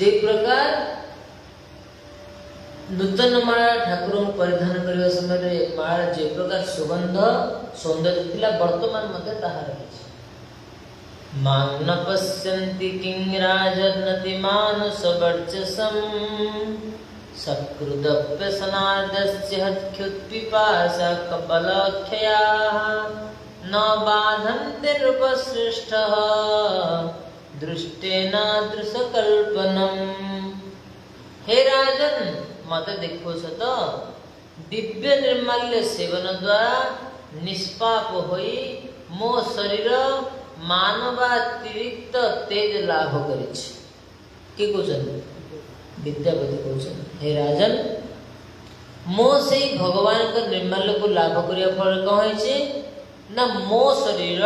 जे प्रकार नूतन माला ठाकुर परिधान करने समय माला जे प्रकार सुगंध सौंदर्य थिला वर्तमान मध्य ताहा रही मां न पश्यन्ति किंराजन्नति मानुषवर्चसं सकृदप्यसनादस्य हत्युत्पिपासा कबलक्षयाः न बाधन्ते नृपश्रेष्ठः दृष्टेनादृशकल्पनम्। हे राजन मत देखो सत दिव्य निर्माल्य सेवन द्वारा निष्पाप होई मो शरीर मानवातिरिक्त तेज लाभ करिछि। के कहउछन विद्यापति कहउछन हे राजन मो से भगवान का निर्माल्य को लाभ करिया फल कौन है ना मो शरीर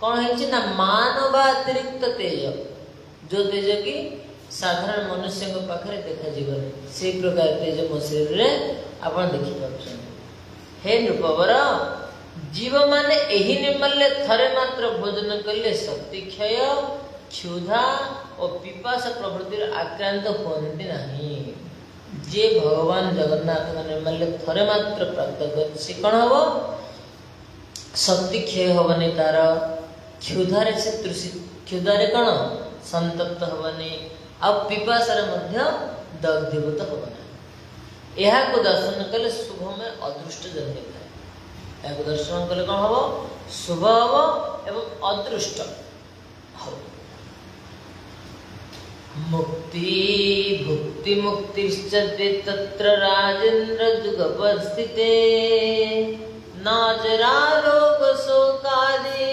कौन है ना मानवातिरिक्त तेज जो तेज की साधारण मनुष्य पाखे देखा जीवन से प्रकार तेज मो शरीर रे आपण देखि पाछन। हे नृपवर जीव माने एही निर्मल्य थरे मात्र भोजन कले शक्ति क्षय क्षुधा और पिपासा प्रभृति आक्रांत होती नहीं। जे भगवान जगन्नाथ का निर्मल्य थरे मात्र प्राप्त कर से कौन हम शक्ति क्षय हबनी तार क्षुधारे से क्षुधारे कौन संतप्त हबनी आ पिपासारे मध्य दग्धीभूत हबना। यह को दर्शन कले शुभ में अदृष्ट जन्म था। यह दर्शन कले कौन हम शुभ हम एवं अदृष्ट हम। मुक्ति भुक्ति मुक्तिश्च तत्र राजेन्द्र जुगपस्थिते नाजरा रोग शोकादि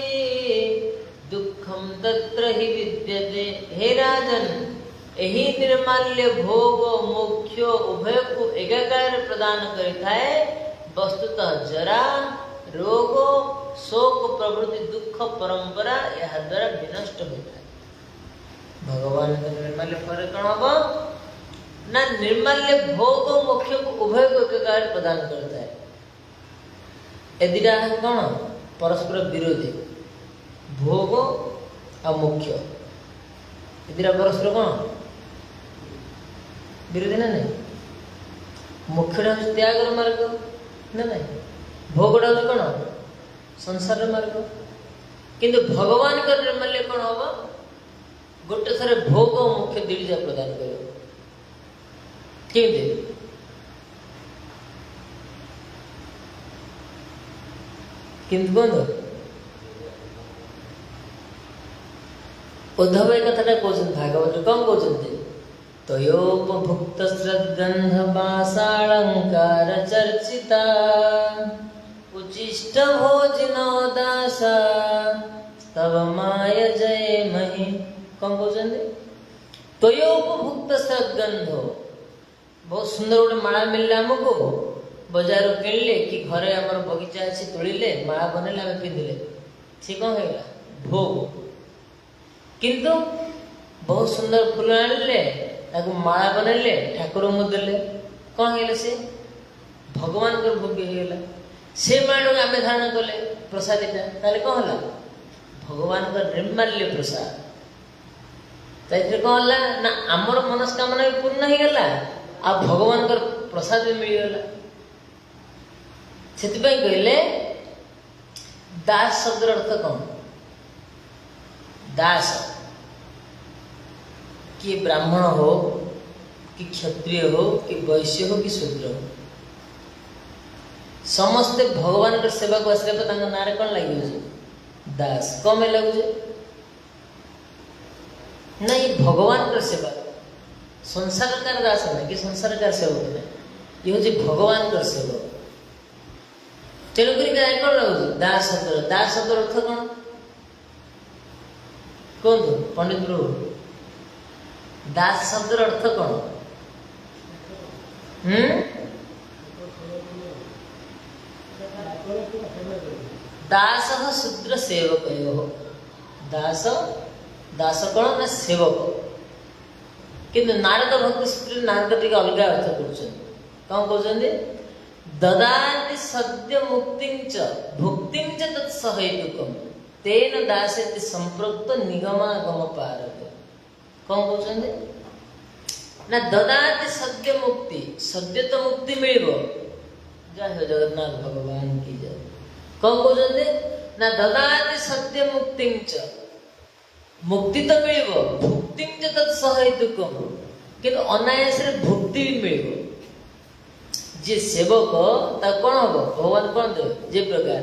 दुखम तत्र ही विद्यते। हे राजन एही निर्माल्य भोग मोक्ष उभय को एकाकार प्रदान करिथाए वस्तुतः जरा रोग शोक प्रभृति दुख परंपरा यह द्वारा विनष्ट होता है। भगवान का निर्माल्य फल कौन हम ना निर्माल्य भोग मोक्ष को उभय को एकाकार प्रदान करता है। यदिरा है कौन परस्पर विरोधी भोग और मोक्ष यदिरा परस्पर कौन विरोधी ना नहीं। मोक्षटा हूँ त्याग मार्ग ना नहीं भोगटा हूँ कौन संसार मार्ग किंतु भगवान का निर्मल्य कौन हम गोटे थरे भोग और मोक्ष दिजा प्रदान कर किंतु कहते उद्धव एक कथा कहते भागवत कौन कहते तयोपभुक्त श्रद्गंध बासालंकार चर्चिता उचिष्ट भोजनो दासा तव माय जय मही कौन कहते तयोपभुक्त श्रद्गंध बहुत सुंदर गोटे माला मिलला आमको बजार किणले कि घरे आमर बगीचा अच्छी तोड़िले माला बनले आम पिंधिले सी कौन है भोग किंतु बहुत सुंदर फूल आनिले ताको माला बनले ठाकुर को देले कौन है से भगवान को भोग्य होगा से माला आम धारण कले प्रसादीटा ताले कौन है भगवान का निर्माल्य प्रसाद ताइथे कौन है ना आमर मनस्कामना भी पूर्ण हो गला आ भगवान का प्रसाद भी मिल गला। से कहले दास शब्द अर्थ कौन दास कि ब्राह्मण हो कि क्षत्रिय हो कि वैश्य हो कि शूद्र हो समस्ते भगवान का सेवा को आसले ना कौन लगे दास कम लगे ना ये भगवान का सेवा संसार का दास नहीं कि संसार का सेवक नहीं ये हूँ भगवान का सेवक तेणुक कौन लगुच दास शब्द अर्थ कौन कहतु पंडित प्रभु दास शब्द अर्थ कौन दास शूद्र सेवक दास दास कौन ना सेवक किंतु नारद भक्ति सूत्र नारद टी अलग अर्थ कौन कहते ददाति सद्य मुक्तिं च भुक्तिं च तत्सहेतुकम् तेन दासेति संप्रक्त निगमागम पारक कौन कहते ना ददाति सद्य मुक्ति, सद्य तो मुक्ति मिलिबो। जय हो जगन्नाथ भगवान की जय। कौन कहते ना ददाति सद्य मुक्ति च, मुक्ति तो मिलिबो, भुक्ति च तत्सहेतुकम, किंतु अनायास रे भुक्ति भी मिलिबो। जे सेवक ता कौन हम भगवान कौन देवे, जे प्रकार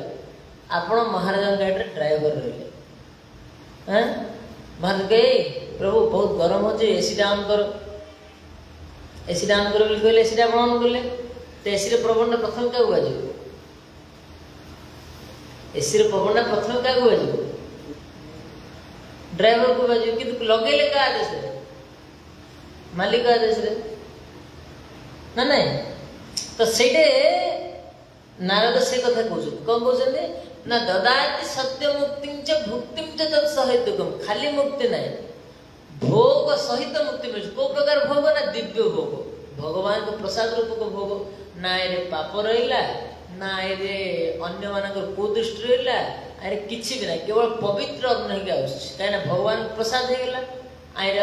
आपण महाराज गाड़ी ड्राइवर रहे हैं, महाराज कहे प्रभु बहुत गरम हो, एसी डाउन करो, एसी डाउन करो बोली कहले एसी डाउन कले तो एसी रे पवन प्रथम क्या हुआ जो, एसी रे पवन प्रथम क्या हुआ जो ड्राइवर को बाजू, किंतु लगेले का आदेश रे, मालिक आदेश रे ना नहीं। तो सेटे नारद से कथा कहते कौन कहते ना ददाति सत्य मुक्ति च भुक्ति च तत्सहेतुकम, खाली मुक्ति नहीं भोग सहित मुक्ति मिले। को प्रकार भोग ना दिव्य भोग, भगवान को प्रसाद रूप को भोग, ना ये पाप रहा ना ये अन्य मानक कुदृष्टि रहा, अरे किसी भी ना, केवल पवित्र अग्नि के आस कहीं भगवान प्रसाद हो गला, आईर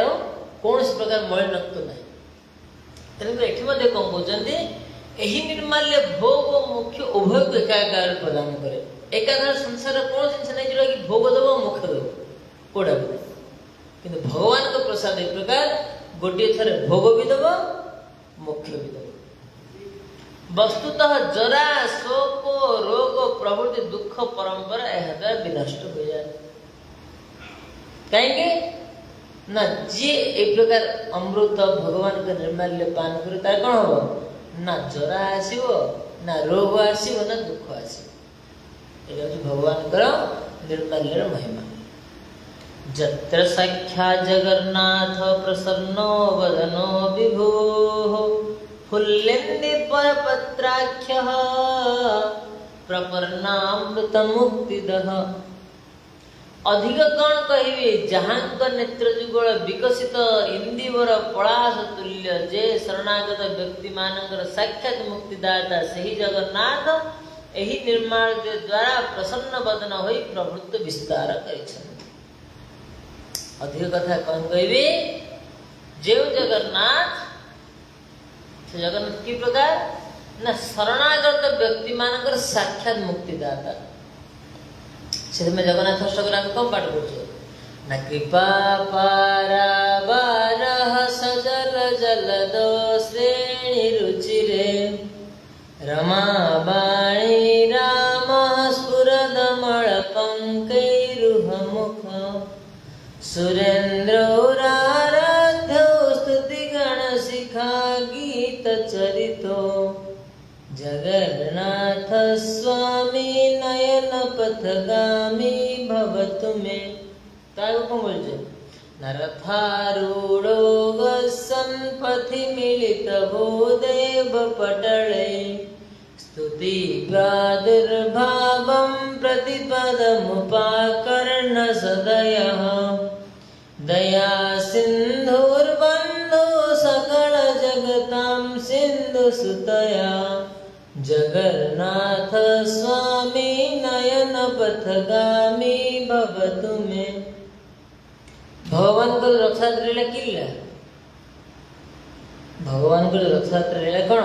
कौन प्रकार मलिनत्व ना। तेणुकर एठी मध्य कौन कहते यही निर्माल्य भोग और मुख्य उभय को एकाकार प्रदान करे। एकाधार संसार कौन जिन नहीं जोड़ा कि भोग दब मुख दब कोड़ा भी, किंतु भगवान का प्रसाद एक प्रकार गोटे थरे भोग भी दब मुख्य भी दब। वस्तुतः जरा शोक रोग प्रभृति दुख परंपरा यह विनष्ट हो जाए। कहीं ना जे एक प्रकार अमृत भगवान का निर्माल्य पान करे तार कौन हम ना जरा आसो ना रोग आसो ना दुख आसो। ये भगवान का निर्माल्य महिमा। जत्र सख्या जगन्नाथ प्रसन्नो वदनो विभुः फुल्लिन्दी परपत्राख्यः प्रपन्नामृत मुक्तिदः। अधिक कौन कहिबे जहांक नेत्र जुगल विकसित इंदिवर पलाश तुल्य जे शरणागत व्यक्ति मानकर साक्षात मुक्तिदाता सही जगन्नाथ एही निर्माण द्वारा प्रसन्न वदन होई प्रभुत्व विस्तार करिछन। अधिक कथा कौन कहिबे जेव जगन्नाथ, जगन्नाथ की प्रकार ना शरणागत व्यक्ति मानकर साक्षात मुक्तिदाता। से में जगन्नाथ अष्टकराम कम पाठ कर न कृपा पारावारः सजल जलदो श्रेणी रुचिरे रमाबाणी रामः स्फुरदमल पंकैरुहमुख सुरेन्द्रौराराध्यो स्तुतिगण शिखा गीत चरितो जगन्नाथ स्वामी नयन पथगामी भवतु मे। काय को बोलजे नरथारूढ़ो संपथि मिलित भूदेव पटले स्तुति प्रादुर्भावं प्रतिपदमुपाकर्ण सदयः दया सिन्धुर्बन्धो सकल जगतां सिन्धु सुतया जगन्नाथ स्वामी नयन पथगामी भवतु मे। भगवान को रथयात्रा लीला किल्ला, भगवान को रथयात्रा लीला कौन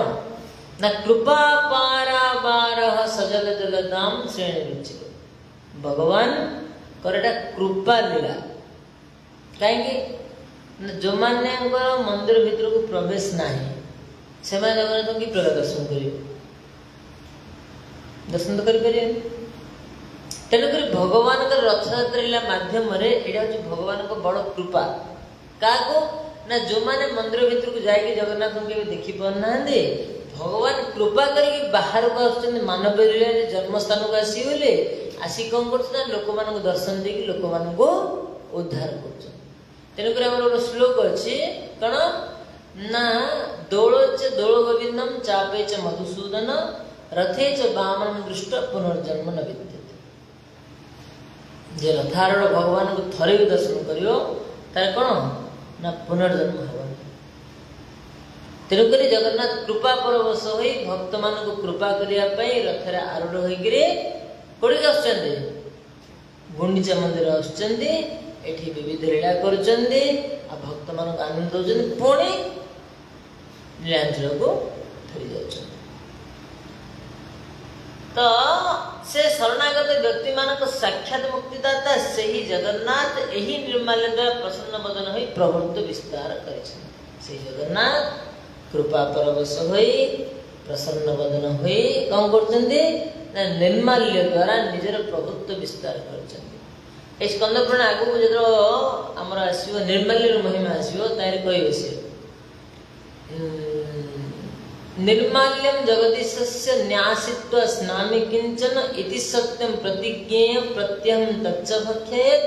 ना कृपा पारावारः सजल जलदाम श्रेणी रुचिर। भगवान करटा कृपा लीला कहीं जो माने मंदिर भीतर को प्रवेश नहीं से जगन्नाथ की प्रकार दर्शन करेंगे, दर्शन तो करें। तेणुक भगवान का रथयात्रा लीला माध्यम भगवान को बड़ कृपा क्या ना जो माने मंदिर भीतर को जाके जगन्नाथ के देखी पाना भगवान कृपा करके बाहर को आसुच्च मानव लीला जन्म स्थान को आसीगले आसी कौन कर लोक मान दर्शन देकी लोक मान उद्धार कर। तेणुक गोटे श्लोक अच्छे कौन ना दौड़ च दौड़ गोविंदम चापे च मधुसूदन रथे च वामन दृष्ट पुनर्जन्म न विद्यते। जे रथारूढ़ भगवान को थरे भी दर्शन करियो तार कौन ना पुनर्जन्म हबनी। तेणुक जगन्नाथ कृपा परवश हो भक्त मान को कृपा करने रथर आरूढ़ होकर कौटी आसुच्चंदी गुंडीचा मंदिर आसुच्चंदी, एठी विविध लीला करुच्चंदी, भक्त मान आनंद दौरान पुणी ନୀଳାଞ୍ଚଳ को फेरी जाउछन। तो से शरणागत व्यक्ति मानक साक्षात मुक्तिदाता से ही जगन्नाथ यही निर्माल्य द्वारा प्रसन्न वदन होई प्रभुत्व विस्तार करिछन। से जगन्नाथ कृपा परवश होई प्रसन्न वदन होई कौन करछन्ती ना निर्माल्य द्वारा निजर प्रभुत्व विस्तार करछन्ती। ए स्कंद पुराण आगु जो आमर आसीबो निर्माल्यर महिमा आसीबो तारे कहबे से निर्माल्यम जगदीशस्य न्यासित्व स्नामि किंचन इति सत्यम प्रतिज्ञेय प्रत्यहं तच्च भक्षेत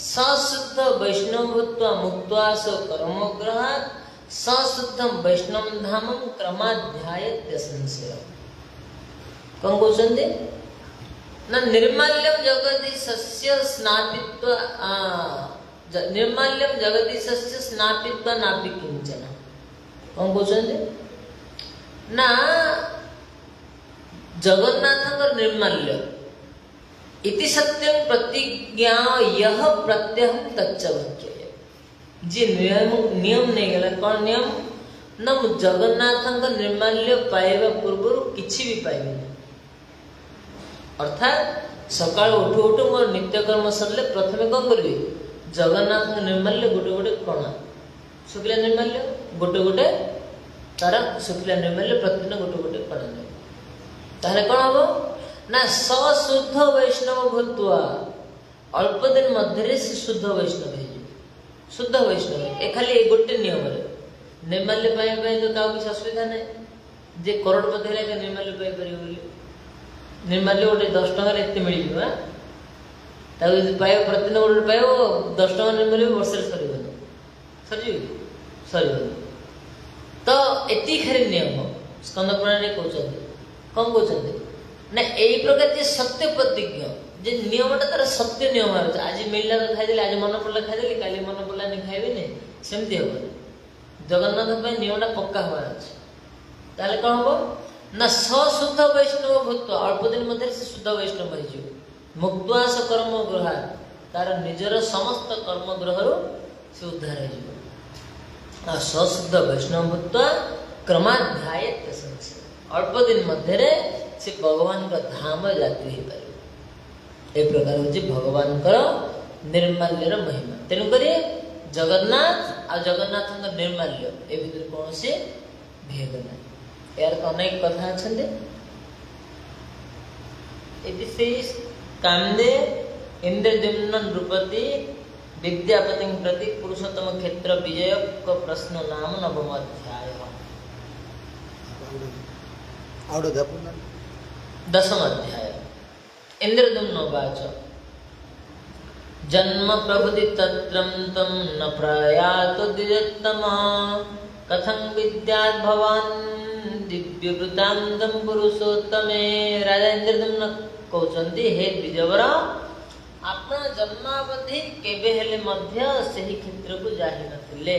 सशुद्ध वैष्णवत्व मुक्त्वा सो कर्मग्रहात् सशुद्धम वैष्णव धामम क्रमाध्यायत्य संशय। कौन कहते ना निर्माल्यम जगदीशस्य स्नापित्व निर्माल्यम जगदीशस्य स्नापित्व नापि किंचन। कौन कहते ना जगन्नाथ निर्माल्य इति सत्यम प्रतिज्ञा यह प्रत्यहं तच्च भक्षेत। जी नियम नहीं गला कौन नियम ना जगन्नाथ निर्माल्य पाइबा पूर्व किछि भी पाइबे। अर्थात सकाळ उठू उठू मोर नित्यकर्म सरले प्रथमे कौन करबी जगन्नाथ निर्माल्य गोटे गोटे कणा शुक्ला निर्माल्य गोटे गोटे तार शुक्ला निर्माल्य प्रतिदिन गोटे गोटे कणा ने ताहले कौन हबो ना सशुद्ध वैष्णव भूत्वा अल्प दिन मध्य से शुद्ध वैष्णव है। शुद्ध वैष्णव ए खाली गोटे नियम निर्माल्य पाई तो क्या किसी असुविधा नहीं जे करोड़पति है निर्माल्य पाई पार निर्माल्य गोटे 10 टकर एत मिल पाइब प्रतिदिन गोटे पाइब 10 टका निर्माल्य वर्ष सर तो एति खाली नियम स्कंद पुराण कहते कौन कहते ना यही प्रकार जे सत्य प्रतिज्ञ जे नियमटा तार सत्य नियम आज मिलला तो खाई आज मन पड़ला खाई काली मन पड़ला नहीं खाइबे नहीं सेमती हम जगन्नाथ नियमटा पक्का हमार अच्छे ताले कौन हम ना सशुद्ध वैष्णव भूत अल्प दिन मध्य से शुद्ध वैष्णव हो मुक्त्वा स कर्म ग्रहा तार निजर समस्त कर्म ग्रह से उद्धार हो सशुद्ध वैष्णव भूत क्रमाध्याय अल्प दिन मध्य से भगवान का धाम यात्री हो पार ए प्रकार हूँ भगवान निर्माल्यर महिमा तेणुक जगन्नाथ आ जगन्नाथ निर्माल्य ए भीतर कौन से भेद ना यार अनेक कथा अच्छे कामदे इंद्रद्युम्न नृपति विद्यापति प्रति पुरुषोत्तम क्षेत्र विजय का प्रश्न नाम नवम अध्याय 10th अध्याय इंद्रद्युम्न उवाच जन्म प्रभुति तत्रं तं न प्रयातो द्विजोत्तमः कथं विद्यात् भवान् दिव्यवृतान्तं पुरुषोत्तमे। राजा इंद्रद्युम्न कहते हे द्विजवर आपण जन्मावधि केबे हेले मध्य सही क्षेत्र को जाहि नथिले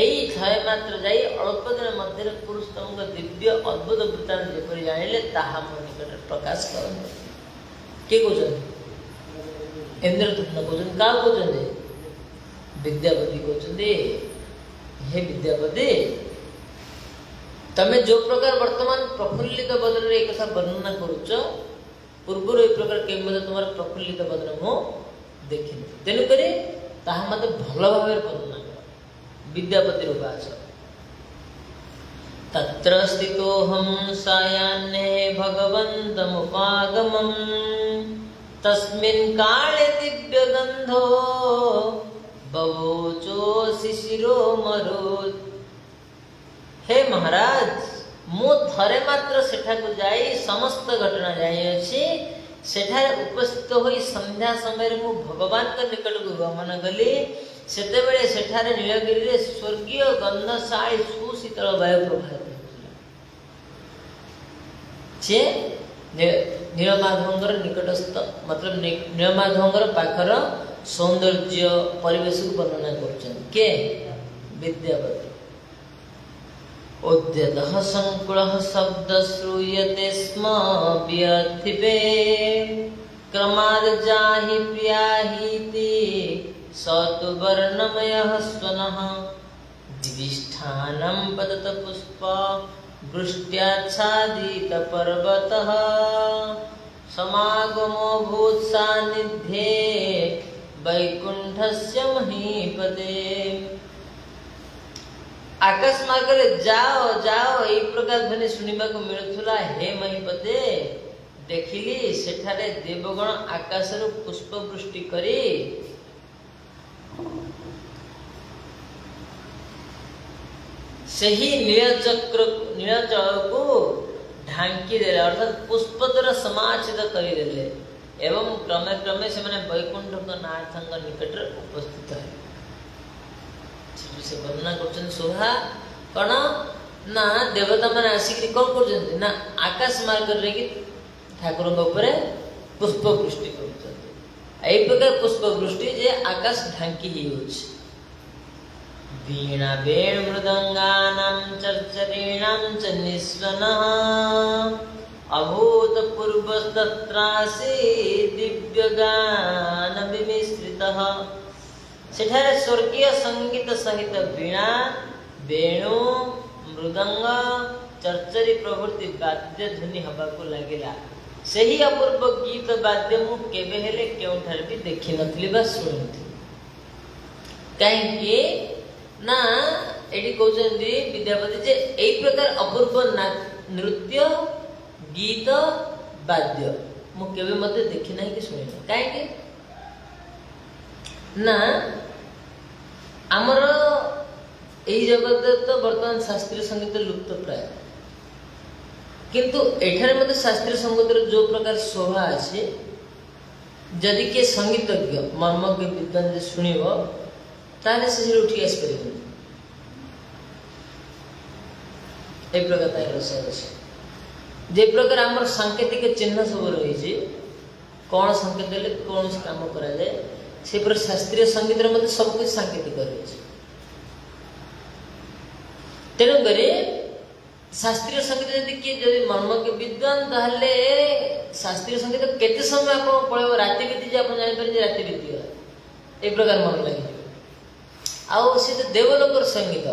एई थय मात्र जाई अल्प दिन मध्य पुरुषोत्तम दिव्य अद्भुत वृत्तांत जेपरि जानिले ताहा मो निकट प्रकाश करन के कहते इंद्रद्युम्न कहते का कहते विद्यापति कहते हे विद्यापति तमे जो प्रकार वर्तमान प्रफुल्लित बदन रे एक कथा वर्णना करूच पूर्व ए प्रकार के तुम्हार प्रफुल्लित बदन मो देखिन तेणु करी ताहा मते भल भाव वर्णना कर। विद्यापति उवाच तत्र स्थितोऽहं सायाह्ने भगवन्तमुपागमम् तस्मिन् काले दिव्यगन्धो बवोचो शिशिरो मरोत्। हे महाराज मु थरे मात्र सेठा को जाई समस्त घटना जाई अछि सेठारे उपस्थित होई संध्या समय मु भगवान के निकट को गमन गली सेते बेले सेठारे नीलगिरी रे स्वर्गीय गंधशाली सुशीतल वायु प्रभात छे नीलमाधवंगर निकटस्थ मतलब नीलमाधवंगर पाखर सौंदर्य परिवेश को वर्णना करछन के विद्यापति। उद्यतः संकुलः शब्द श्रूयते स्म व्यथिपे क्रमाद् जाहि प्रियाहीति स तु वर्णमयः स्वनः शिविष्ठानं पतत पुष्प वृष्ट्याच्छादित पर्वतः समागमो भूत्सान्निध्ये वैकुंठस्य महीपते। आकाश मार्गरे जाओ जाओ एई प्रकार ध्वनि शुणिबाकु मिलुथुला। हे महीपते देखिली सेठारे देवगण आकाशरु पुष्प वृष्टि करी सही नीलचल को ढांकी देले अर्थात पुष्प द्वारा समाचित करदेले एवं क्रमे क्रमे से मैंने वैकुंठ नाथंग निकट उपस्थित है। से वर्णना कर शोभा कौन ना देवता मैंने आसिक कौन कर ना आकाश मार्ग ठाकुर पुष्प वृष्टि कर प्रकार पुष्प वृष्टि जे आकाश ढांकी ही वीणा वेण मृदंगानां चर्चरीणां च निस्वनः अभूतपूर्वस्तत्रासि दिव्यगान विमिश्रितः। सेठारे स्वर्गीय संगीत सहित वीणा वेणु मृदंग चर्चरी प्रभृति वाद्य ध्वनि हवाको लागिला। सही अपूर्व गीत वाद्य मु केबे हेले केउठारे भी देखि नथली बा सुनिथि। काहेकि ना एडी कहउछन्ती विद्यापति जे एई प्रकार अपूर्व नृत्य गीत वाद्य मु केबे मते देखि नाही कि सुनि नाही। काहेकि ना आमर एई जगत तो वर्तमान शास्त्रीय संगीत लुप्त प्राय किंतु एठारे मते शास्त्रीय संगीत जो प्रकार शोभा अछि जदि के संगीतज्ञ मर्मज्ञ विद्वान जे सुनिबो ताले से उठी आस परिबो ए प्रकार तार रस अछि। जे प्रकार आमर सांकेतिक चिन्ह सब रही छी कौन संकेत देले कौन काम करा जाए से पर शास्त्रीय संगीत रे मते सब कुछ सांकेतिक रही छी। तेणु करे शास्त्रीय संगीत यदि किए मर्मज्ञ विद्वान ताहले शास्त्रीय संगीत केते समय आप पळेबो राति बीती जे आप जानि पारे जे राति बीती ए प्रकार मन लागि आउ से देवलोकर संगीत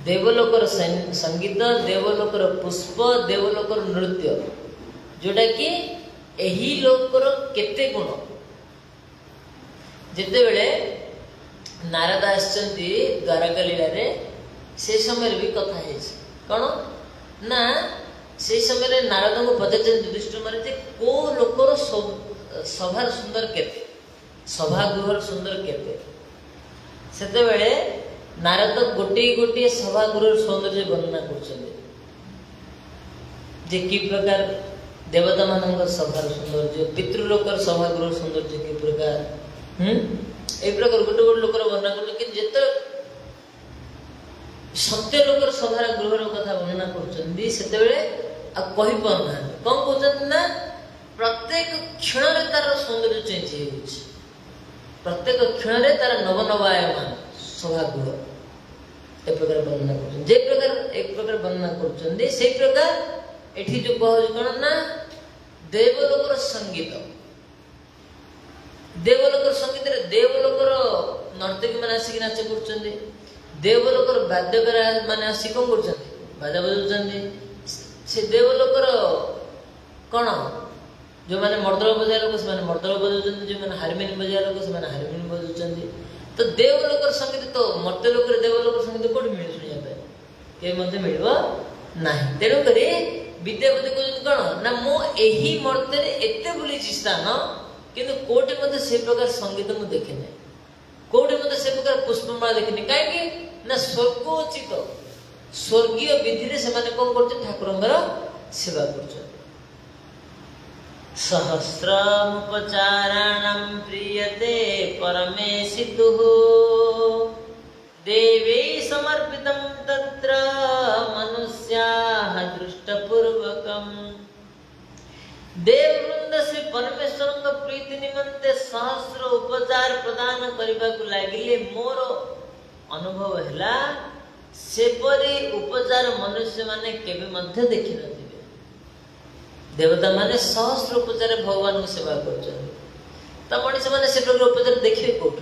देवलोकर संगीत देवलोकर पुष्प देवलोकर नृत्य जोटा कि एही लोकर केते गुण जेते बेले नारद आछंती द्वारका लीला रे से समय भी कथा है कौन ना से समय नारद को पचार युधिष्ठिर मारे को लोकर सभार सुंदर केते सभागृह सुंदर केते सेते बेले नारद गोटे गोटे सभागृह सौंदर्य वर्णना कर कि प्रकार देवता मान सभार सौंदर्य पितृलोकर सभागृह सौंदर्य कि प्रकार ए प्रकार गोटे गोटे लोकर वर्णना कर सत्य लोकर सभार गृहर कथा वर्णना कर कही पाना कौन कहते ना प्रत्येक क्षण तार सौंदर्य चेंज हो प्रत्येक क्षण तार नवनवायमान सभागृह ए प्रकार वर्णना कर एक प्रकार वर्णना कर प्रकार एठी जो कह कौन ना देवलोकर संगीत देवलोकर नर्तकी मैंने आसिक नाच कर देवलोकर वाद्यकर मैंने आसिक कौन कर बाजा बजाऊँ से देवलोकर कौन जो मैंने मर्दल बजाय लोक से मर्दल बजाऊँ जो मैंने हारमोनियम बजाय लोक से हारमोनियम बजाऊँ तो देवलोकर संगीत तो मर्त्यलोक देवलोकर संगीत कौट मिले शुणा के मिल ना तेणुक विद्यापति कहते कौन ना मुही मर्त्य एत बुली स्थान किंतु कोटे मत से प्रकार संगीत मुझे देखे ना कोटे मत से प्रकार पुष्पमाला देखनी कहीं ना स्वर्गोचित स्वर्गीय विधि से कौन कर ठाकुर सेवा कर सहस्रमुपचाराणां प्रीयते परमेशितुः देवे समर्पितं तत्र मनुष्याः दृष्टपूर्वकम् देववृंद श्री परमेश्वर प्रीति निमंते सहस्र उपचार प्रदान करने को लगिले मोर अनुभव है सेपरी उपचार मनुष्य माने केबे मध्य देखि नथिबे देवता माने सहस्र उपचार भगवान को सेवा करछन त मनुष्य माने से प्रकार उपचार देखिबे कोठ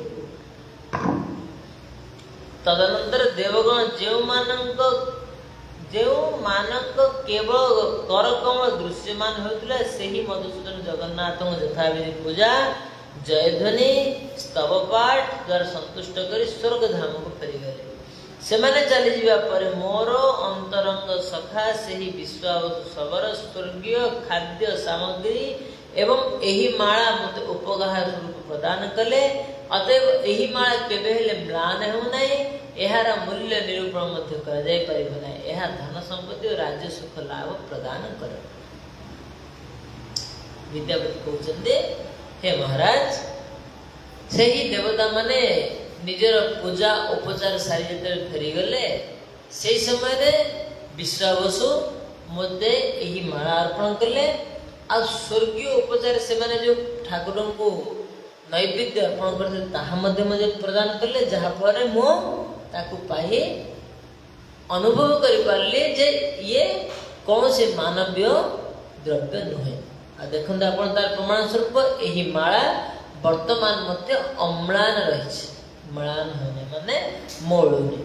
तदनंतर देवगण जो मानक केवल कर कमल दृश्यमान होता से ही मधुसूदन जगन्नाथ यथाविधि पूजा जयध्वनि स्तव पाठ द्वारा संतुष्ट कर स्वर्ग धाम को फेरीगले से माने चली जावा पर मोर अंतरंग सखा से ही विश्वावसु सबर स्वर्गीय खाद्य सामग्री एवं यही माला मते उपहार स्वरूप प्रदान कले अतएव यही माला केबे हेले म्लान हो नहीं एहार मूल्य निरूपण मध्य कर जाय परिबो नहीं एहा धन संपत्ति और राज्य सुख लाभ प्रदान करे। विद्यापति कहते हे महाराज से ही देवता माने निजर पूजा उपचार सारी जते फेरी गले से समय रे विश्वावसु मध्य यही माला अर्पण कले आ स्वर्गीय उपचार से माने जो ठाकुर को नैवेद्य अर्पण करते ताहा मध्य मध्य प्रदान कले जहा पर मो ताकू पाई अनुभव करि पारले जे ये कौन से मानवीय द्रव्य नुहे आ देखंत आपण तार प्रमाण स्वरूप एही माला वर्तमान मध्य अम्लान रहिछ म्लान होने माने मोळुनी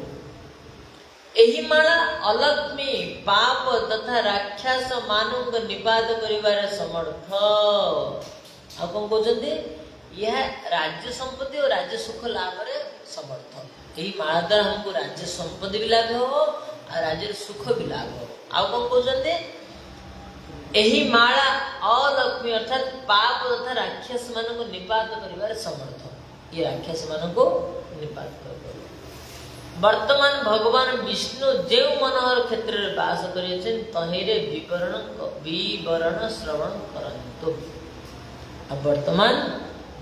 एही माला अलक्ष्मी पाप तथा राक्षस मानव निपात करिवार समर्थ आ कोन कहउछन्ती यह राज्य संपत्ति और राज्य सुख लाभ रे समर्थ यही माला द्वारा हमको राज्य संपत्ति भी लाभ हो और राज्य सुख भी लाभ हो आ कोन कहउछन्ती एही माला अलक्ष्मी अर्थात पाप तथा राक्षस मानव निपात करिवार समर्थ ये राक्षस मानव निपात कर वर्तमान भगवान विष्णु जेव मनोहर क्षेत्र रे वास करियछन तहिरे विवरण श्रवण करंतु अब वर्तमान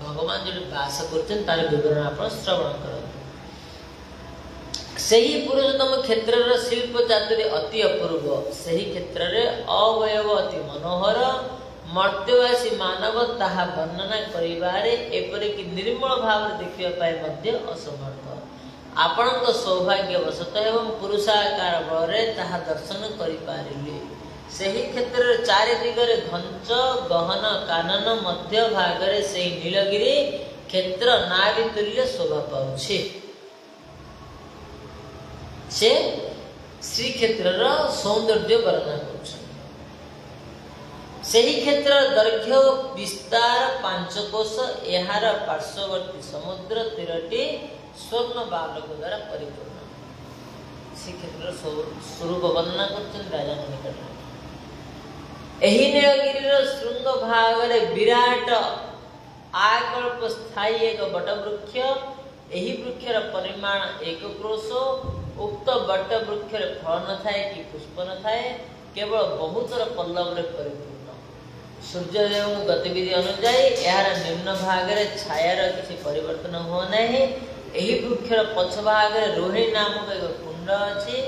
भगवान जो वास करछन तार विवरण आपण श्रवण करंतु सही पुरुषोत्तम क्षेत्र रे शिल्प चातुर्य अति अपूर्व सही क्षेत्र रे अवयव अति मनोहर मर्त्यवासी मानव ताहा वर्णना करिबारे एपरि कि निर्मल भाव देखिबा पाए मध्य असमर्थ आपणक सौभाग्यवशत एवं पुरुषाकार बଳରେ ताहा दर्शन करि पारिले सही क्षेत्र रे चारि दिगरे घंच गहन कानन मध्य भागरे से नीलगिरी क्षेत्र नाभि तुल्य शोभा पाउछे से श्री क्षेत्र रो सौंदर्य वर्णना करछन सही क्षेत्र दैर्घ्य विस्तार 5 कोश एहार पार्श्ववर्ती समुद्र तीरटी स्वर्ण बालक द्वारा परिपूर्ण श्री क्षेत्र स्वरूप वर्णना करछन राजा निकट एही नीलगिरी श्रृंग भाग रे विराट आकल्प स्थायी एक बट वृक्ष एही वृक्षर परिमाण 1 क्रोश उक्त बट वृक्षर फल न थाए कि पुष्प न थाए केवल बहुतर पल्लव रे परिपूर्ण सूर्यदेव गतिविधि अनुसार यार निम्न भाग रे छायार किसी परिवर्तन हो नहीं एही वृक्षर पछ भाग रे रोहिणी नामक एक कुंड अछि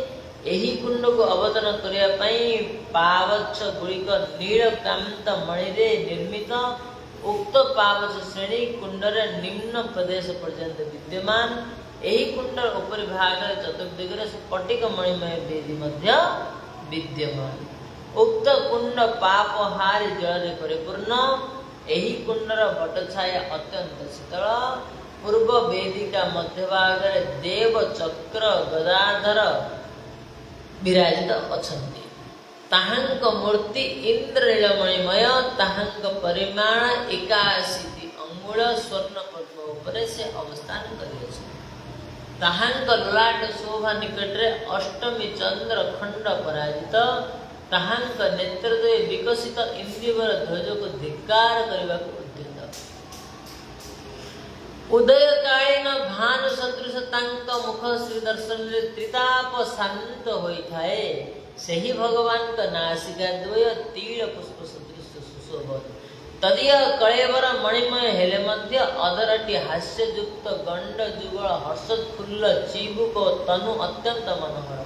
एही कुंड को अवतरण करिया पई पावच गुड़िक नीलकांत मणि रे निर्मित उक्त पावच श्रेणी कुंड रे निम्न प्रदेश पर्यंत विद्यमान एही कुंडर ऊपरी भाग रे चतुर्दिग रे स्फटिक मणिमय वेदी मध्य विद्यमान उक्त कुंड पापहारी जल रे परिपूर्ण एही कुंडर बट छाया अत्यंत शीतल पूर्व वेदिका मध्य भाग रे देव चक्र गदाधर विराजित अछंती ताहांक मूर्ति इंद्रनीलमणिमय ताहांक परिमाण 81 अंगुल स्वर्ण पद्म ऊपर से अवस्थान करियछ ताहांक ललाट शोभा निकट रे अष्टमी चंद्र खंड पराजित ताहांक नेत्रद्वय विकसित इंद्रिवर ध्वज को धिक्कार करबा को उद्यत उदयकालीन भानु सदृश तांक मुख श्री दर्शन रे त्रिताप शांत होई थाए सही भगवान का नासिका द्वय तील पुष्प सदृश सुशोभित तदीय कलेवर मणिमय हेले मध्य अधरटी हास्य युक्त गंड जुगल हर्षोत्फुल्ल चिबुक तनु अत्यंत मनोहर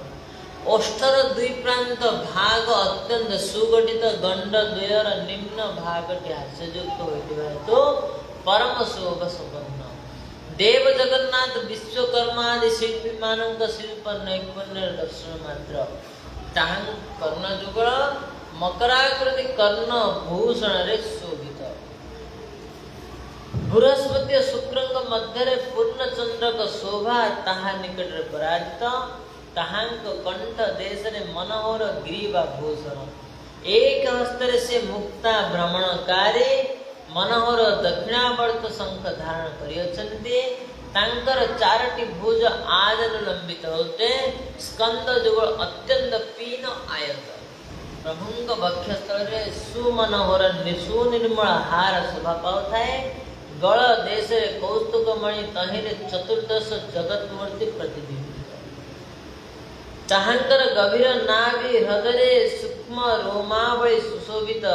ओष्ठर दुई प्रांत भाग अत्यंत सुगठित गंड द्वयर निम्न भागटी हास्ययुक्त होइतिबा तो परम शोभ संपन्न देव जगन्नाथ विश्वकर्मा आदि शिल्पी मानक शिल्प नैपुण्य दर्शन मात्र ताहां कर्ण जुगल मकराकृति कर्ण भूषण रे शोभित बृहस्पति शुक्रଙ୍କ ମଧ୍ୟରେ ପୂର୍ଣ୍ଣଚନ୍ଦ୍ରଙ୍କ ଶୋଭା ତାହା ନିକଟରେ ପରାଜିତ। ତାହାଙ୍କ କଣ୍ଠ ଦେଶରେ ମନୋହର ଗ୍ରୀବା ଭୂଷଣ। ଏକ ହସ୍ତରେ ସେ ମୁକ୍ତା ଭ୍ରମଣକାରୀ ମନୋହର ଦକ୍ଷିଣାବର୍ତ୍ତ ଶଙ୍ଖ ଧାରଣ କରିଅଛନ୍ତି। ତାଙ୍କର ଚାରୋଟି ଭୁଜ ଆଜନ ଲମ୍ବିତ ଅଟେ। ସ୍କନ୍ଦ ଯୁଗଳ ଅତ୍ୟନ୍ତ ପୀନ ଆୟତ। ପ୍ରଭୁଙ୍କ ବକ୍ଷସ୍ଥଳରେ ସୁମନୋହର ସୁନିର୍ମଳ ହାର ଶୋଭା ପାଉଥାଏ। ଗଳ ଦେଶରେ କୌସ୍ତୁକମଣି ତହିଁରେ ଚତୁର୍ଦ୍ଦଶ ଜଗତ ମୂର୍ତ୍ତି ପ୍ରତିବିମ୍ବିତ। ତାହାଙ୍କର ଗଭୀର ନାଭି ହ୍ରଦରେ ସୂକ୍ଷ୍ମ ରୋମାବଳୀ ସୁଶୋଭିତ।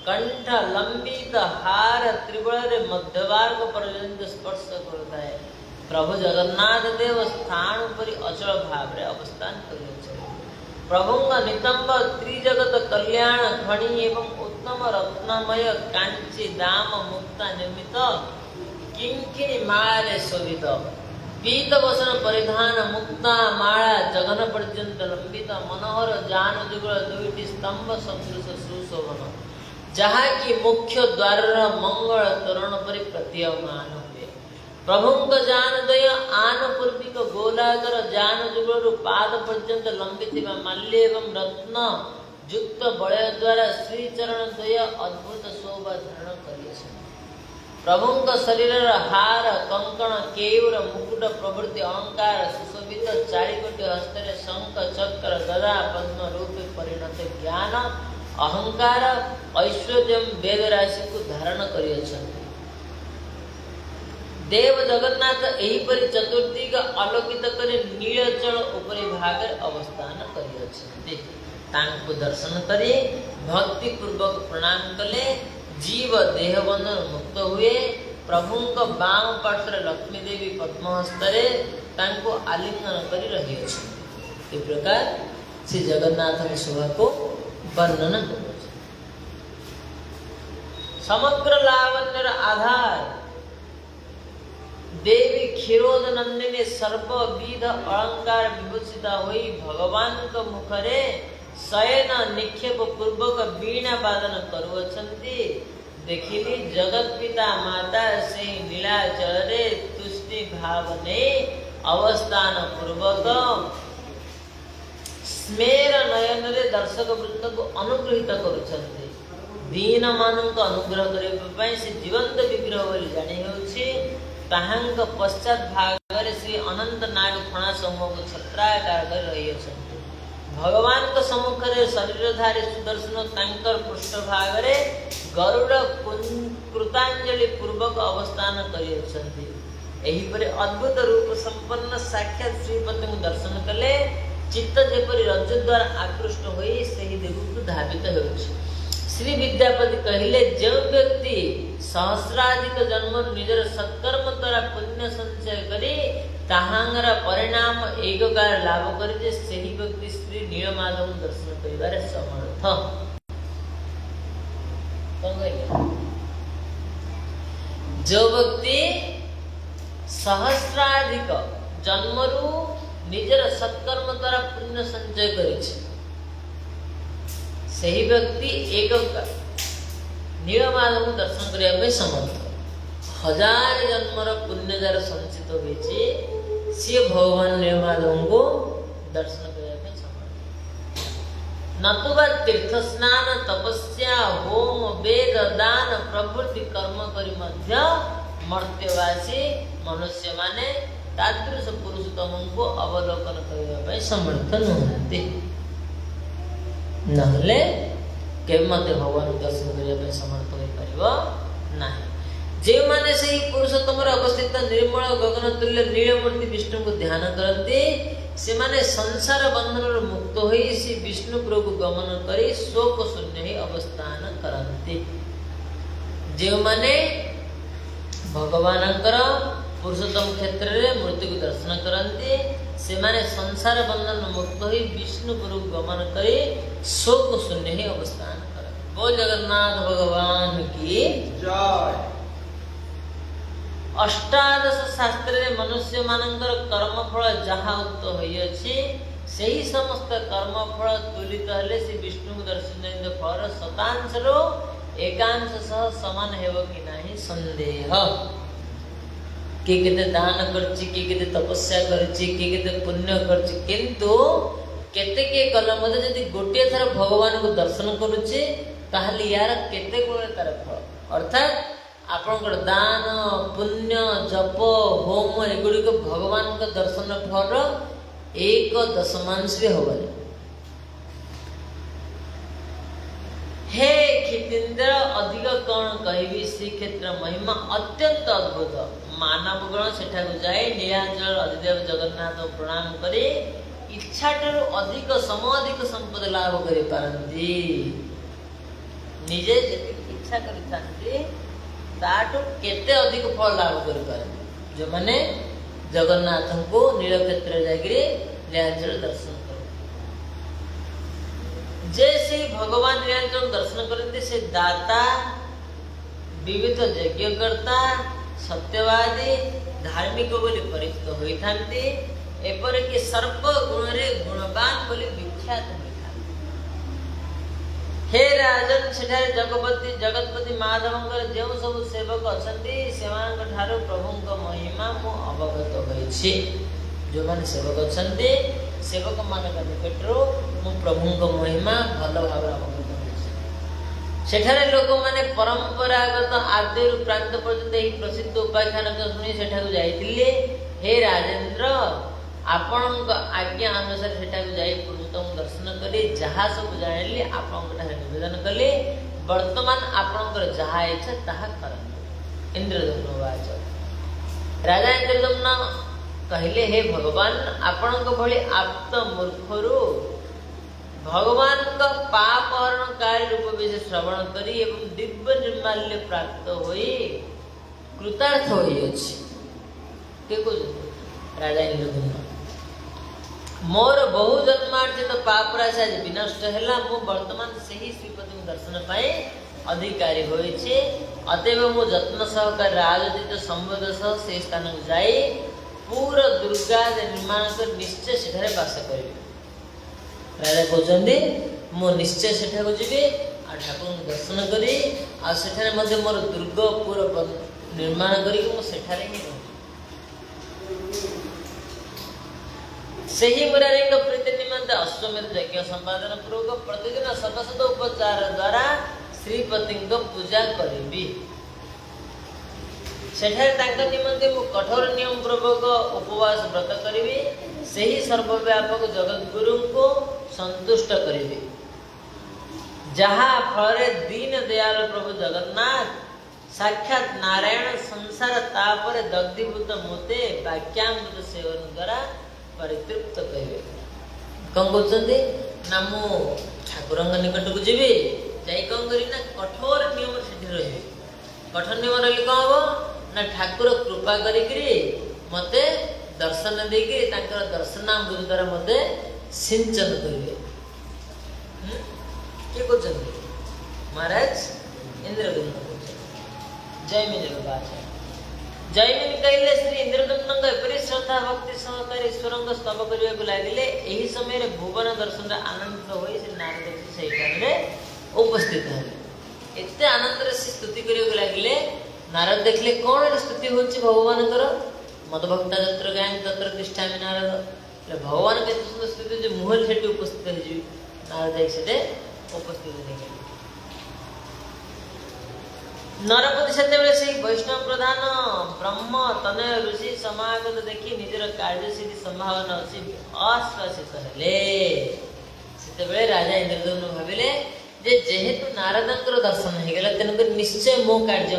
କଣ୍ଠ ଲମ୍ବିତ ହାର ତ୍ରିବଳରେ ମଧ୍ୟଭାଗ ପର୍ଯ୍ୟନ୍ତ ସ୍ପର୍ଶ କରୁଥାଏ। ପ୍ରଭୁ ଜଗନ୍ନାଥ ଦେବ ସ୍ଥାନ ଉପରେ ଅଚଳ ଭାବରେ ଅବସ୍ଥାନ କରିଅଛନ୍ତି। ପ୍ରଭୁଙ୍କ ନିତମ୍ବ ତ୍ରିଜଗତ କଲ୍ୟାଣ ଖଣି ଏବଂ ଉତ୍ତମ ରତ୍ନମୟ କାଞ୍ଚି ଦାମ ମୁକ୍ତା ନିର୍ମିତ କିଙ୍କିଣୀ ମାଳାରେ ଶୋଭିତ। ପୀତ ବସନ ପରିଧାନ ମୁକ୍ତା ମାଳା ଜଗନ ପର୍ଯ୍ୟନ୍ତ ଲମ୍ବିତ ମନୋହର ଯାନ ଯୁଗଳ ଦୁଇଟି ସ୍ତମ୍ଭ ସଦୃଶ ସୁଶୋଭନ, ଯାହାକି ମୁଖ୍ୟ ଦ୍ୱାରର ମଙ୍ଗଳ ତୋରଣ ପରି ପ୍ରତୀୟମାନ ହୁଏ। ପ୍ରଭୁଙ୍କ ଯାନ ଦ୍ୱୟ ଆନ ପୂର୍ବିକ ଗୋଲାକାର ଯାନ ଯୁଗଳରୁ ପାଦ ପର୍ଯ୍ୟନ୍ତ ଲମ୍ବିଥିବା ମାଲ୍ୟ ଏବଂ ରତ୍ନ ଯୁକ୍ତ ବଳୟ ଦ୍ୱାରା ଶ୍ରୀଚରଣ ଦ୍ୱୟ ଅଦ୍ଭୁତ ଶୋଭା ଧାରଣ କରିଅଛନ୍ତି। ପ୍ରଭୁଙ୍କ ଶରୀରର ହାର କଙ୍କଣ କେୟୁର ମୁକୁଟ ପ୍ରଭୃତି ଅଳଙ୍କାର ସୁଶୋଭିତ। ଚାରିଗୋଟି ହସ୍ତରେ ଶଙ୍ଖ ଚକ୍ର ଗଦା ପଦ୍ମ ରୂପେ ପରିଣତ ଜ୍ଞାନ ଅହଙ୍କାର ଐଶ୍ୱର୍ଯ୍ୟ ବେଦ ରାଶିକୁ ଧାରଣ କରିଅଛନ୍ତି। ଦେବ ଜଗନ୍ନାଥ ଏହିପରି ଚତୁର୍ଦିଗ ଆଲୋକିତ କରି ନୀଳଚଳ ଉପରି ଭାଗରେ ଅବସ୍ଥାନ କରିଅଛନ୍ତି। ତାଙ୍କୁ ଦର୍ଶନ କରି ଭକ୍ତି ପୂର୍ବକ ପ୍ରଣାମ କଲେ ଜୀବ ଦେହ ବନ୍ଧନ ମୁକ୍ତ ହୁଏ। ପ୍ରଭୁଙ୍କ ବାମ ପାର୍ଶ୍ୱରେ ଲକ୍ଷ୍ମୀ ଦେବୀ ପଦ୍ମହସ୍ତରେ ତାଙ୍କୁ ଆଲିଙ୍ଗନ କରି ରହିଅଛନ୍ତି। ଏ ପ୍ରକାର ଶ୍ରୀ ଜଗନ୍ନାଥଙ୍କ ଶୋଭାକୁ ବର୍ଣ୍ଣନା କରୁଅଛନ୍ତି। ସମଗ୍ର ଲାବଣ୍ୟର ଆଧାର ଦେବୀ କ୍ଷୀରୋଦ ନନ୍ଦିନୀ ସର୍ବବିଧ ଅଳଙ୍କାର ବିଭୂଷିତା ହୋଇ ଭଗବାନଙ୍କ ମୁଖରେ ଶୟନ ନିକ୍ଷେପ ପୂର୍ବକ ବୀଣା ବାଦନ କରୁଅଛନ୍ତି। ଦେଖିଲି ଜଗତ୍ ପିତା ମାତା ସେହି ନୀଳାଚଳରେ ତୁଷ୍ଟି ଭାବ ନେଇ ଅବସ୍ଥାନ ପୂର୍ବକ ସ୍ମେର ନୟନରେ ଦର୍ଶକ ବୃନ୍ଦକୁ ଅନୁଗ୍ରହିତ କରୁଛନ୍ତି। ଦୀନ ମାନଙ୍କୁ ଅନୁଗ୍ରହ କରିବା ପାଇଁ ସେ ଜୀବନ୍ତ ବିଗ୍ରହ ବୋଲି ଜାଣି ହେଉଛି। ତାହାଙ୍କ ପଶ୍ଚାତ୍ ଭାଗରେ ଶ୍ରୀ ଅନନ୍ତ ନାଗ ଫଣା ସମୂହକୁ ଛତ୍ରାକାର କରି ରହିଅଛନ୍ତି। ଭଗବାନଙ୍କ ସମ୍ମୁଖରେ ଶରୀରଧାରୀ ସୁଦର୍ଶନ ତାଙ୍କର ପୃଷ୍ଠଭାଗରେ ଗରୁଡ଼ କୃତାଞ୍ଜଳି ପୂର୍ବକ ଅବସ୍ଥାନ କରିଅଛନ୍ତି। ଏହିପରି ଅଦ୍ଭୁତ ରୂପ ସମ୍ପନ୍ନ ସାକ୍ଷାତ ଶ୍ରୀପତିଙ୍କୁ ଦର୍ଶନ କଲେ ଚିତ୍ତ ଯେପରି ରଜ ଦ୍ୱାରା ଆକୃଷ୍ଟ ହୋଇ ସେହି ଦିଗକୁ ଧାବିତ ହେଉଛି। ଶ୍ରୀ ବିଦ୍ୟାପତି କହିଲେ, ଯେଉଁ ବ୍ୟକ୍ତି ସହସ୍ରାଧିକ ଜନ୍ମରୁ ନିଜର ସତ୍କର୍ମ ଦ୍ୱାରା ପୁଣ୍ୟ ସଞ୍ଚୟ କରି ତାହାଙ୍କର ପରିଣାମ ଏକକାର ଲାଭ କରିଛି, ସେହି ବ୍ୟକ୍ତି ଶ୍ରୀ ନୀଳମାଧବଙ୍କୁ ଦର୍ଶନ କରିବାରେ ସମର୍ଥ। କଣ କହିଲେ? ଯେଉଁ ବ୍ୟକ୍ତି ସହସ୍ରାଧିକ ଜନ୍ମରୁ ନିଜର ସତ୍କର୍ମ ଦ୍ୱାରା ପୁଣ୍ୟ ସଞ୍ଚୟ କରିଛି, ସେହି ବ୍ୟକ୍ତି ନୀଳମାଧବଙ୍କୁ ଦର୍ଶନ କରିବା ପାଇଁ ସମର୍ଥ। ହଜାର ଜନ୍ମର ପୁଣ୍ୟ ଯାର ସଞ୍ଚିତ ହୋଇଛି, ସିଏ ଭଗବାନ ନୀଳମାଧବଙ୍କୁ ଦର୍ଶନ କରିବା ପାଇଁ ସମର୍ଥ। ନତୁବା ତୀର୍ଥ ସ୍ନାନ ତପସ୍ୟା ହୋମ ବେଦ ଦାନ ପ୍ରଭୃତି କର୍ମ କରି ମଧ୍ୟ ମର୍ତ୍ତ୍ୟବାସୀ ମନୁଷ୍ୟମାନେ ତାଦୃଶ ପୁରୁଷୋତ୍ତମଙ୍କୁ ଅବଲୋକନ କରିବା ପାଇଁ ସମର୍ଥ ନୁହନ୍ତି। ନହେଲେ କେବେ ମଧ୍ୟ ଭଗବାନଙ୍କୁ ଦର୍ଶନ କରିବା ପାଇଁ ସମର୍ଥ ହୋଇପାରିବ ନାହିଁ। ଯେଉଁମାନେ ସେହି ପୁରୁଷୋତ୍ତମରେ ଅବସ୍ଥିତ ନିର୍ମଳ ଗଗନ ତୁଲ୍ୟ ନୀଳମୂର୍ତ୍ତି ବିଷ୍ଣୁଙ୍କୁ ଧ୍ୟାନ କରନ୍ତି, ସେମାନେ ସଂସାର ବନ୍ଧନରୁ ମୁକ୍ତ ହୋଇ ଶ୍ରୀ ବିଷ୍ଣୁ ପୁରକୁ ଗମନ କରି ଶୋକ ଶୂନ୍ୟ ହୋଇ ଅବସ୍ଥାନ କରନ୍ତି। ଯେଉଁମାନେ ଭଗବାନଙ୍କର ପୁରୁଷୋତ୍ତମ କ୍ଷେତ୍ରରେ ମୂର୍ତ୍ତିକୁ ଦର୍ଶନ କରନ୍ତି, ସେମାନେ ସଂସାର ବନ୍ଧନ ମୁକ୍ତ ହୋଇ ବିଷ୍ଣୁ ପୁରକୁ ଗମନ କରି ଶୋକ ଶୂନ୍ୟ ହୋଇ ଅବସ୍ଥାନ କରନ୍ତି। ବୋଲ ଜଗନ୍ନାଥ ଭଗବାନ କି ଜୟ। ଅଷ୍ଟାଦଶ ଶାସ୍ତ୍ରରେ ମନୁଷ୍ୟ ମାନଙ୍କର କର୍ମଫଳ ଯାହା ଉକ୍ତ ହୋଇଅଛି, ସେହି ସମସ୍ତ କର୍ମଫଳ ତୁଲିତ ହେଲେ ଶ୍ରୀ ବିଷ୍ଣୁଙ୍କୁ ଦର୍ଶନ ଫଳର ଶତାଂଶରୁ एकांश सह समान हेब कि नाही संदेह। किए केते दान करछि, किए केते तपस्या करछि, किए केते पुण्य करछि, किंतु केते के कल मते जदि गोटे थर भगवान को दर्शन करूछि ताहले यार केते गुण तार फल। अर्थात आपनकर दान पुण्य जप होम एगुड़ी को भगवान का दर्शन फल 1/10 भी होबनी। हे क्षितीन्द्र अधिक कौन कहबी, श्रीक्षेत्र महिमा अत्यंत अद्भुत। मानव गण सेठा जाए नीलांचल अधिदेव जगन्नाथ प्रणाम करे इच्छा ठारू अधिक समधिक संपद लाभ करि पारंती। निजे जति इच्छा करितांती ताठू केते अधिक फल लाभ करि पारंती। जो माने जगन्नाथ को नीलक्षेत्र जागिरे नीलांचल दर्शन जैसे भगवान नीलांचल दर्शन करते से दाता विविध यज्ञकर्ता सत्यवादी धार्मिक बोली परिचित होइथांती। एपर कि सर्प गुण रे गुणवान बोली विख्यात होइथांती। हे राजन सेठारे जगतपति माधवंकर जेउ सब सेवक अछंती सेवांक ठारो प्रभुंक महिमा मो अवगत होइछि। जो माने सेवक अछंती सेवक मानक निकटरो मो प्रभुंक महिमा भल भाव अवगत होइछि। सेठारे लोक माने परंपरागत आदिर प्रांत पर्यंत एही प्रसिद्ध उपाख्यान सुनी सेठाକୁ जाइथिले। हे राजेंद्र आपणक आज्ञा अनुसार सेठाକୁ जाई पुरुषोत्तम दर्शन करी जहा सब जानिली आपणक ठारे निवेदन कले। वर्तमान आपणकर जहा इच्छा ताहा करंतु। इंद्रदम्न वाच राजा इंद्रदम्न कहले हे भगवान आपणक भली आप्त मूर्खरु भगवान का पाप हरणकारी रूप विषय श्रवण करी एवं दिव्य निर्माल्य प्राप्त होई कृतार्थ होई अछि। के को राजा इंद्रदम्न मोर बहु जन्मार्जित पाप राशि आज विनष्ट हैला। मो वर्तमान सही श्रीपति दर्शन पाए अधिकारी होइछे। अतएव मो जत्न सहकार राजदित संबोध सह से स्थान को जाई पूरा दुर्गा निर्माण कर निश्चय सेठारे वास करिवे। राजा कहउछन्ती मो निश्चय सेठा को जिबे आ ठाकुर दर्शन करी आ सेठारे मध्ये मोर दुर्ग पूरा निर्माण करी मो सेठारे ही सही मुरारीଙ୍କ प्रीति निमंते अश्वमेध यज्ञ संपादन पूर्वक प्रतिदिन शत शत उपचार द्वारा श्रीपतिଙ୍କ पूजा करिबी। सेठारे तांका निमंते मु कठोर नियम पूर्वक उपवास व्रत करिबी। सही सर्वव्यापक जगत गुरु को संतुष्ट करिबी जहा फल दीन दयाल प्रभु जगन्नाथ साक्षात नारायण संसार तापर दग्धीभूत मोते वाक्यामृत सेवन द्वारा परितृप्त कहिबे। कौन कहते ना मु ठाकुर निकट को जीवी जाई कौन करी ना कठोर नियम सेठी रही। कठोर नियम रही कौन हम ना ठाकुर कृपा करी मते दर्शन देकी तांकर दर्शनामृत द्वारा मते सिंचन करिवे। के कहते महाराज इंद्रदम्न जयमिनी बात जयमिनी कहले श्री इंद्रदम्न एपरी श्रद्धा भक्ति सहकारी ईश्वर स्तव करने लगे। यही समय भुवन दर्शन आनंदित हो श्री नारद से टाइम उपस्थित है। एते आनंद से स्तुति करने लगे। नारद देखले कौन स्तुति होची भगवान मदभक्ता जत्र गायन तत्र तिष्ठामि नारद। भगवान के सुंदर स्तुति जो मुहल से उपस्थित है नारद से उपस्थित नहीं। नरपति से वैष्णव प्रधान ब्रह्म तनय ऋषि समागत देखी निजर कार्य सिद्धि संभावना अच्छी आश्वासित हेले। राजा इंद्रदम्न भाविले जे जेहेतु नारदंकर दर्शन होगला तेणुक निश्चय मो कार्य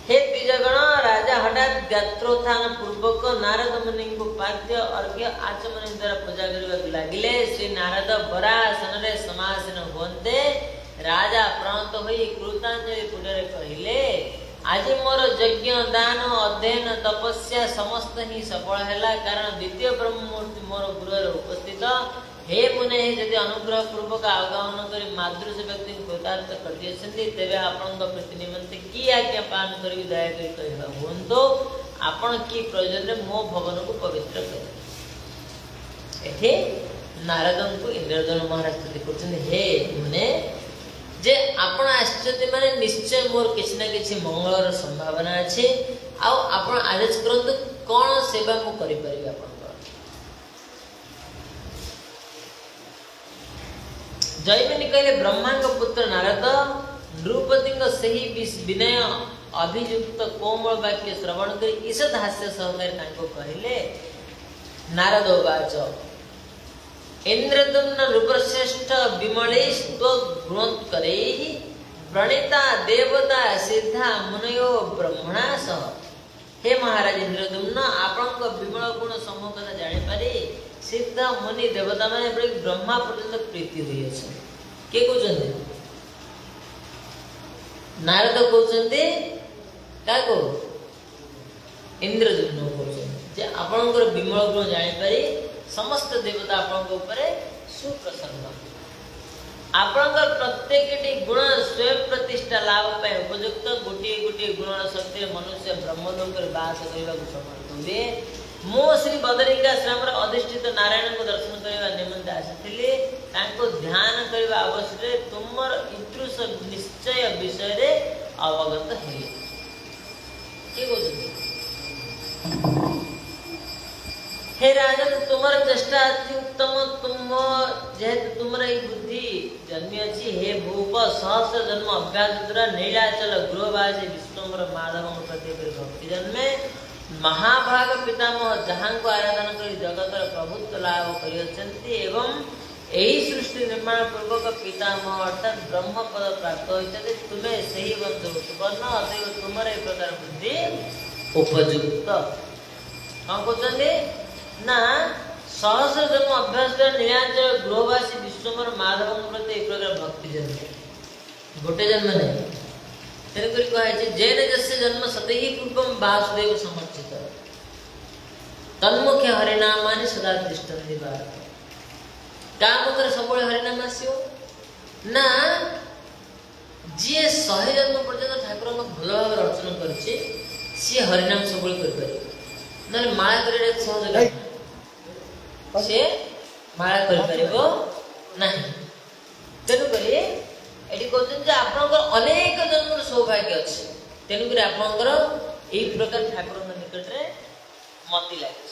हे द्विजगण राजा हठात गात्रोत्थान पूर्वक नारद मुनि को पाद्य अर्घ्य आचमन द्वारा पूजा करने लगे। श्री नारद बरासन समासीन होते राजा प्रणत होई कृतांजलि पूजरे कहिले आज मोर यज्ञ दान अध्ययन तपस्या समस्त ही सफल हैला कारण द्वितीय ब्रह्ममूर्ति मोर गृह उपस्थित हे मुने यदि अनुग्रह पूर्वक आगमन करी मादृश व्यक्ति कृतार्थ कर दियछन्ति तेबे आपन प्रीति निमंते की आज्ञा पालन करी दया करी कहबा हुंतो आपन की प्रयोजन रे मो भवन को पवित्र कर। एथे नारद को इंद्रदम्न महाराज स्तुति करछन हे मुने जे आपण आश्चर्य माने निश्चय मोर किछि ना किछि मंगलर संभावना अछि आ आपण आदेश करंतु कोन सेवा मु करि परिबे आपण जयमिनी कहले ब्रह्मांग पुत्र नारद नृपतिंग सही विनय अभियुक्त कोमल वाक्य श्रवण करी ईषद हास्य सहकारी तांको कहले नारद वाच इंद्रदम्न नृपश्रेष्ठ विमलेस्त्व गुणोत्करैः प्रणीता देवता सिद्धा मुनयो ब्रह्मणा सह हे महाराज इंद्रदम्न आपनक विमल गुण समूह कथा जानि पारे सिद्ध मुनि देवता माने ब्रह्मा पर्यंत प्रीति होई अछि के कहउछन्ते नारद कहउछन्ते काको इंद्रदम्न कहउछन्ते जे आपनकर विमल गुण जानि पारे समस्त देवता आपनक ऊपर सुप्रसन्न आपनकर प्रत्येकटी गुण स्वयं प्रतिष्ठा लाभ पाए उपयुक्त गोटे गोटे गुण शक्ति मनुष्य ब्रह्मलोक रे वास करबा को समर्थ हुए मो श्री बदरिकाश्रम रे अधिष्ठित नारायण को दर्शन करबा निमंत आसीथिले तांको ध्यान करबा अवसर तुमर इतृष निश्चय विषय रे अवगत हेले के बोलते हे राजन तुमर चेष्टा अति उत्तम तुम जेहेतु तुमर ई बुद्धि जन्मी अछि हे भूप सहस्र जन्म अभ्यास द्वारा नीलाचल गृहवासी विष्णुवर माधव प्रति भक्ति जन्मे महाभाग पितामह जहां को आराधना करी जगतर प्रभुत्व लाभ करियछन्ति एवं एही सृष्टि निर्माण पूर्वक पितामह अर्थात ब्रह्म पद प्राप्त होइते तुमे सही वंश उत्पन्न अतएव तुमर ए प्रकार बुद्धि उपयुक्त हम कहते ना सहस्र जन्म अभ्यास कर नीलाचल गृहवासी विश्वमर माधव प्रति एक प्रकार भक्ति जन्म गोटे जन्म नहीं तेरे को कहा है जैन जस्य जन्म सतहि पूर्वम वासुदेव समर्चित तन्मुखे हरिनामानि सदा तिष्ठन्ति भारत काम कर सबले हरिनाम आसियो ना जे 100 जन्म पर्यंत ठाकुर को भल भाव अर्चना करछि से हरिनाम सबले कर पारे नले माया करे सहज नहीं से माया कर परिबो नहीं तेनु करी एटी कहते जे आपनकर अनेक जन्म सौभाग्य अछि तेनु करी आपनकर एई प्रकार ठाकुर निकट रे मति लागे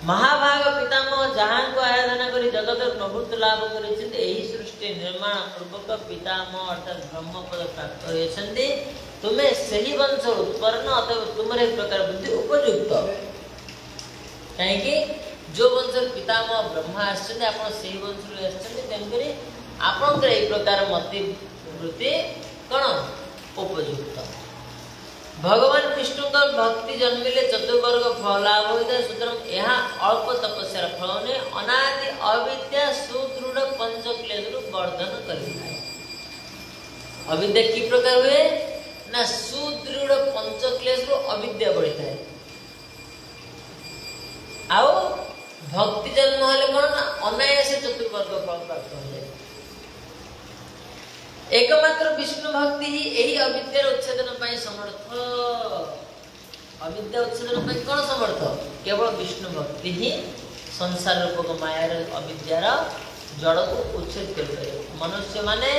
महाभाग पितामह जहां को आराधना करी जगत प्रभुत्व लाभ करिछिन एही सृष्टि निर्माण पूर्वक पितामह अर्थात ब्रह्म पद प्राप्त होइछन्ति तुमे सही वंश उत्पन्न अथवा तुमरे प्रकार बुद्धि उपयुक्त काहे कि जो वंश पितामह ब्रह्मा आछन्ति आपण सही वंश रे आछन्ति तेनकरी आपण ए प्रकार मति वृत्ति कोन उपयुक्त भगवान विष्णु का भक्ति जन्मिले चतुर्वर्ग फल लाभ होइते सुतरां यह अल्प तपस्या फल ने अनादि अविद्या सुदृढ़ पंच क्लेश रु वर्धन करिଥାଏ अविद्या की प्रकार हुए ना सुदृढ़ पंच क्लेश रु अविद्या बढ़िଥାଏ आओ भक्ति जन्म होले कोन ना अनायास चतुर्वर्ग फल प्राप्त हो जाए एकमात्र विष्णु भक्ति ही यही अविद्या उच्छेदन पाई समर्थ अविद्या उच्छेदन पाई कौन समर्थ केवल विष्णु भक्ति ही संसार रूपक मायार अविद्यार जड़ को उच्छेद कर पारे मनुष्य माने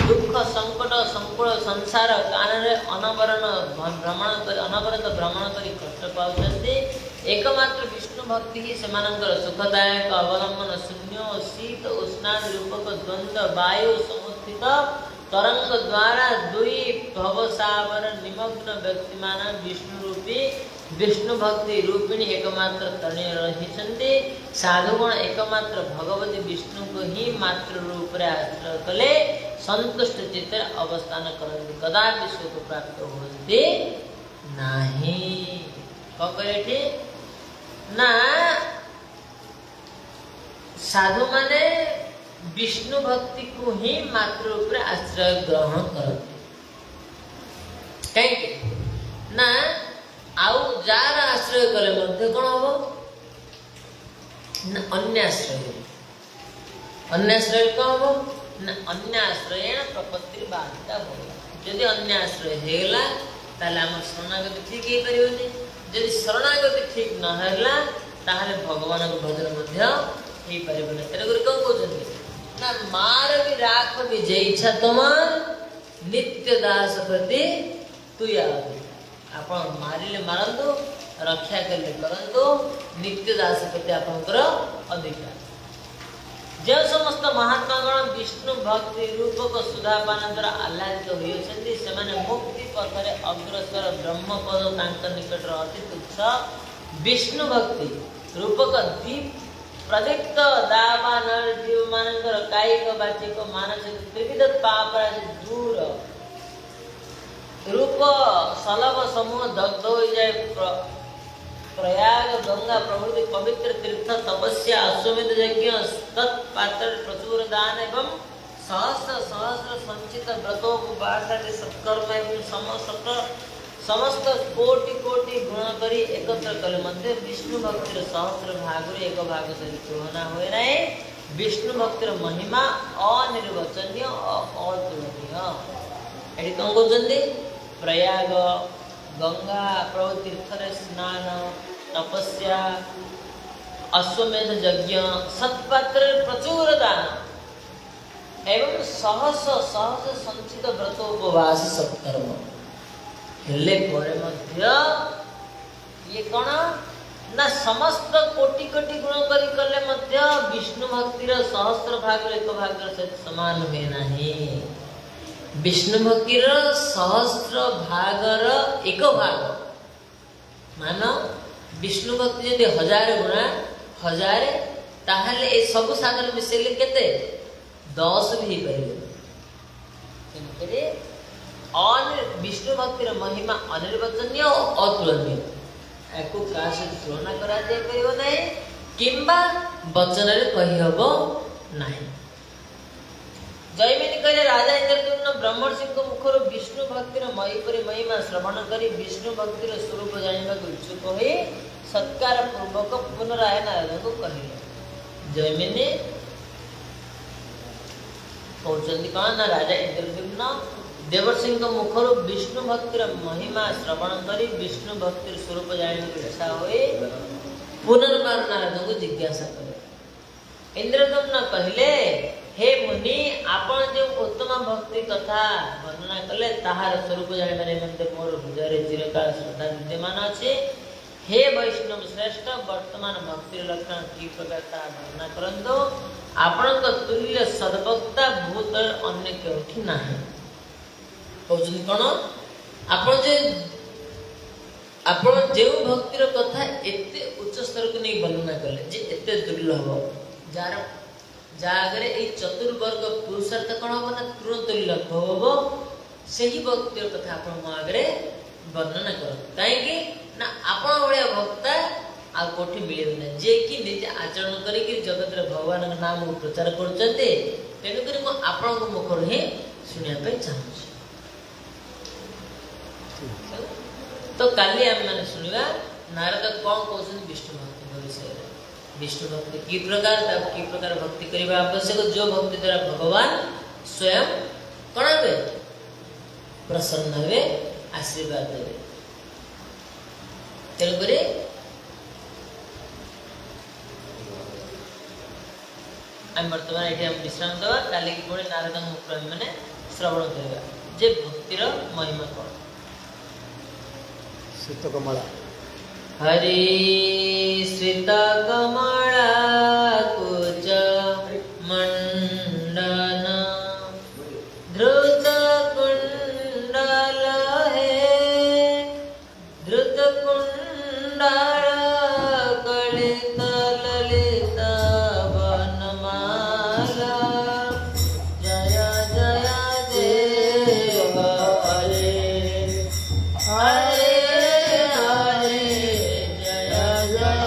दुख संकट संकुल संसार कानरे अनवरण भ्रमण कर अनवरत भ्रमण करी कष्ट पाउछन्ति एकमात्र विष्णु भक्ति ही सेमानंकर सुखदायक अवलंबन शून्य शीत उष्णादि रूपक द्वंद्व वायु समुत्थित तरंग द्वारा दुई भवसावर निमग्न व्यक्ति मान विष्णु रूपी विष्णु भक्ति रूपिणी एकमात्र तने रहिछन्ति साधुगण एकमात्र भगवती विष्णु को ही मात्र रूप रे आश्रय कले संतुष्ट चित्त अवस्थान करन्ति कदापि सुख प्राप्त होते नाही ककरेठी ना साधु माने विष्णु भक्ति को ही मात्र रूप रे आश्रय ग्रहण करते कहीं ना आउ जार आश्रय कले मध्य कोन हो ना अन्य आश्रय कोन हो ना अन्य आश्रयेण प्रपत्ति बाधिता हो यदि अन्य आश्रय हेला ताले हम शरणागति ठीक हे परिबोनी यदि शरणागति ठीक न हेला ताहले भगवान को भजन मध्य ହେଇ ପାରିବନି। ତେଣୁକରି କଣ କହୁଛନ୍ତି ନା ମାର ବି ରାଖ ବି ଯେ ଇଚ୍ଛା ତମାର ନିତ୍ୟ ଦାସ ପ୍ରତି ତୁୟା। ଆପଣ ମାରିଲେ ମାରନ୍ତୁ, ରକ୍ଷା କଲେ କରନ୍ତୁ, ନିତ୍ୟ ଦାସ ପ୍ରତି ଆପଣଙ୍କର ଅଧିକାର। ଯେଉଁ ସମସ୍ତ ମହାତ୍ମାଗଣ ବିଷ୍ଣୁ ଭକ୍ତି ରୂପକ ସୁଧାପାନ ଦ୍ୱାରା ଆହ୍ଲାଦିତ ହୋଇଅଛନ୍ତି ସେମାନେ ମୁକ୍ତି ପଥରେ ଅଗ୍ରସର ବ୍ରହ୍ମପଦ ତାଙ୍କ ନିକଟରେ ଅତି ତୁଚ୍ଛ। ବିଷ୍ଣୁ ଭକ୍ତି ରୂପକ ଦୀପ ପ୍ରଦୀପ୍ତ ଦାବାନ ଜୀବମାନଙ୍କର କାୟିକ ବାଚିକ ମାନସିକ ତ୍ରିବିଧ ପାପରାଜି ଦୂର ରୂପ ସଲଭ ସମୂହ ଦଗ୍ଧ ହୋଇଯାଏ। प्रयाग गंगा प्रभृति पवित्र तीर्थ तपस्या अश्वमेध यज्ञ तत्पात्र प्रचुर दान एवं सहस्र सहस्र संचित व्रतोपवास सत्कर्म एवं समस्त कोटि कोटि गुण करी एकत्र कले मध्य विष्णु भक्तिर सहस्र भाग एक भाग से तुलना हुए नहीं। विष्णु भक्तिर महिमा अनिर्वचनीय अतुलनीय। एटी कौन कहते प्रयाग गंगा प्रभु तीर्थ स्नान तपस्या अश्वमेध यज्ञ सत्पात्र प्रचुर दान एवं सहस सहस संचित व्रत उपवास सत्कर्म हेले परे मध्य ये कौन ना समस्त कोटि कोटि गुण करी कले मध्य विष्णु भक्तिर सहस्र भाग एक भाग सहित समान हुए नहीं। विष्णु भक्तिर सहस्र भागर एक भाग मान विष्णु भक्ति यदि 1000 गुणा 1000 ताहले ए सब सागर मिसेले केते 10 भी पारे। विष्णु भक्तिर महिमा अनिर्वचनीय और अतुलनीय। एको कासे तुलना करा जाय परिबो नै किंबा वचन रे कहि हबो नाही। जयमिनी कहले राजा इंद्रद्युम्न ब्रह्मर्षि मुखर विष्णु भक्तिर महीपरी महिमा श्रवण करी विष्णु भक्तिर स्वरूप जानिबा इच्छुक होई सत्कार पूर्वक पुनराय नारद को कहिले। जयमिनी कहउचंदी कौन ना राजा इंद्रद्युम्न देवर्षि मुखर विष्णु भक्तिर महिमा श्रवण करी विष्णु भक्तिर स्वरूप जानिबा इच्छा होई पुनर्बार नारद को जिज्ञासा करे। इंद्रद्युम्न कहिले हे मुनि आपण जो उत्तम भक्ति कथा वर्णना कले ताहार स्वरूप जानिबा निमंते मोर हृदय चिरकाल श्रद्धा विद्यमान अछि। हे वैष्णव श्रेष्ठ वर्तमान भक्ति लक्षण की प्रकार ता वर्णना करंतो। आपणक तुल्य सद्भक्ता भूत अन्य केउठी नाही। कहउछन कोन आपण जे भक्तिर कथा एते उच्च स्तर को नहीं वर्णना कले जे एते दुर्लभ जार जागरे ए चतुर्वर्ग पुरुषार्थ कौन हम ना तृण तुल्य हम से ही भक्तिर कथा आप आगे वर्णना कर कहीं ना आपण भाया भक्ता आ कोठी मिले ना जे कि निज आचरण करी जगत रे भगवान नाम प्रचार करते। तेणुक आपण मुखर ही शुणा चाहूँ। तो काली आम मैंने शुणा नारद कौन कहते विष्णु भक्ति विषय। विष्णु भक्ति की प्रकार भक्ति करने आवश्यक जो भक्ति द्वारा भगवान स्वयं कौन हे प्रसन्न हे आशीर्वाद देवे। तेणुक आम बर्तमान ये विश्राम दवा काली की पुणी नारद मुख मैंने श्रवण करवा जे भक्तिर महिमा कौन। श्वेतकमला हरि श्वेतकमला कुच मंडन धृत कुंडल हे धृत कुंडल कलित ललित वनमाला जय जय देव हरे हरे जय जय